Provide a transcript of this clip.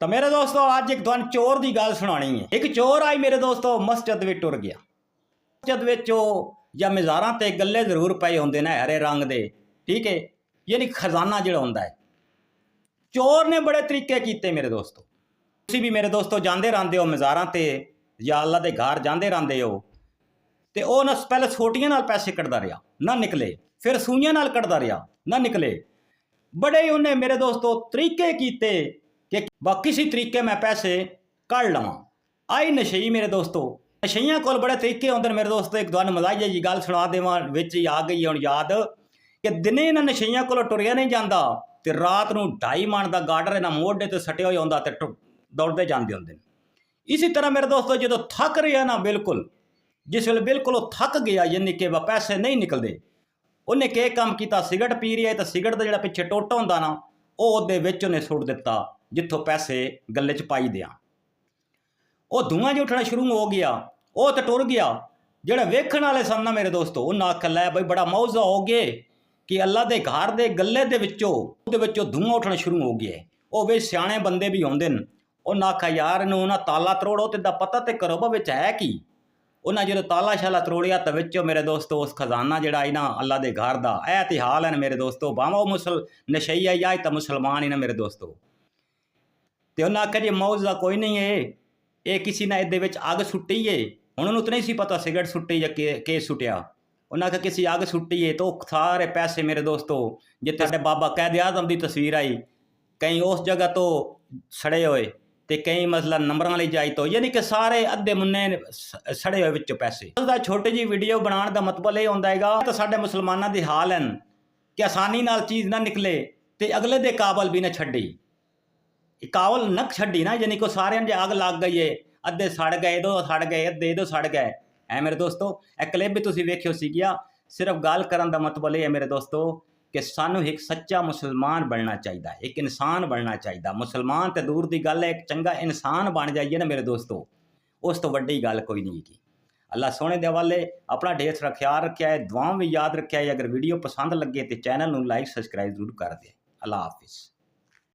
तो मेरे दोस्तों अज एक तुहानू चोर की गल सुनानी है। एक चोर आई मेरे दोस्तों मस्जिद में टुर गया। मस्जिद में या मज़ारां ते गल्ले जरूर पे होंगे ने हरे रंग के, ठीक है, यानी खजाना जो होंदा है। चोर ने बड़े तरीके किए मेरे दोस्तों। तुसीं भी मेरे दोस्तों जाते रहते हो मज़ारां ते या अल्लाह के घर जाते रहते हो, तो वह ना पहले सोटियां नाल पैसे कटदा रहा ना निकले, फिर सूइयां नाल कटदा रहा ना निकले। बड़े ही उन्हें मेरे दोस्तों तरीके किए कि किसी तरीके मैं पैसे कढ़ लवां। आई नशई मेरे दोस्तों, नशइयां कोल बड़े तरीके होंदे मेरे दोस्तों। एक तुहानू मज़ाहिया जी गल सुना देवां, विच ही आ गई हुण याद कि दिने इन्हां नशइयां कोलों टुरिया नहीं जाता, तो रात नूं 2.5 मन का गाडर इन्हां मोढे ते सटिया होया हुंदा ते दौड़ते जाते होंदे। इसी तरह मेरे दोस्तों जो थक रहा ना, बिल्कुल जिस वे बिल्कुल वो थक गया, यानी कि वह पैसे नहीं निकलते, उन्हें क्या काम किया, सिगरट पी रही है तो सिगरट का जो पिछे टोटा होंदा ना, उन्हें सुट दिता जिथों पैसे गले च पाई दिया। वो धुआं जो उठना शुरू हो गया, वो तो टुर गया। जोड़े वेखण वाले सन ना मेरे दोस्तों, उन्हें आख्या लै बई बड़ा मौजा हो गए कि अल्लाह के घर के गले के धुआं उठना शुरू हो गया। वो वे सियाणे बंदे भी होंदे न, उन्हें आख्या यार इनू ना ताला तरोड़ो तो पता तो करो बा विच है कि। उन्हें जो ताला शाला तरोड़िया तो विचों मेरे दोस्तों उस खजाना जोड़ा ना अल्लाह के घर का, यह तो हाल है मेरे दोस्तों। भावें वो नशई आई या तो मुसलमान ही ना मेरे दोस्तों। तो उन्हें आख्या जी मौज का कोई नहीं है, ये किसी ने ये अग सुट्टी है। हुण उन्होंने तो नहीं सी पता सिगरट सुट्टी या के सुटिया। उन्हें आख्या किसी अग सुट्टी है, तो सारे पैसे मेरे दोस्तों जिते साडे बाबा कैद आज़म की तस्वीर आई, कहीं उस जगह तो सड़े हुए तो कई मतलब नंबरां ली जाई, तो यानी कि सारे अद्धे मुन्ने सड़े हुए विचों पैसे। छोटी जी वीडियो बनाने का मतलब ये होंदा हैगा तो साडे मुसलमानां दे हाल हैं कि आसानी नाल चीज़ ना निकले तो अगले दे काबल भी ना छड्डी, काबल न छड्डी ना, यानी कि सारे जे अग लग गई है, अद्धे सड़ गए, इधों सड़ गए, अद्धे इधों सड़ गए है मेरे दोस्तों। एक क्लिप भी तुसीं वेखियो सीगिया। सिर्फ गल करन दा मतलब ये है मेरे दोस्तों कि सानू एक सच्चा मुसलमान बनना चाहिए, एक इंसान बनना चाहिए। मुसलमान तो दूर की गल है, एक चंगा इंसान बन जाइए ना मेरे दोस्तों, उस तो वड्डी गल कोई नहीं की। अल्लाह सोने दे हवाले। अपना ढेर सारा ख्याल रखा है, दुआओं भी याद रखा है। अगर वीडियो पसंद लगे तो चैनल नू लाइक सबसक्राइब जरूर कर दे। अल्लाह हाफिज़।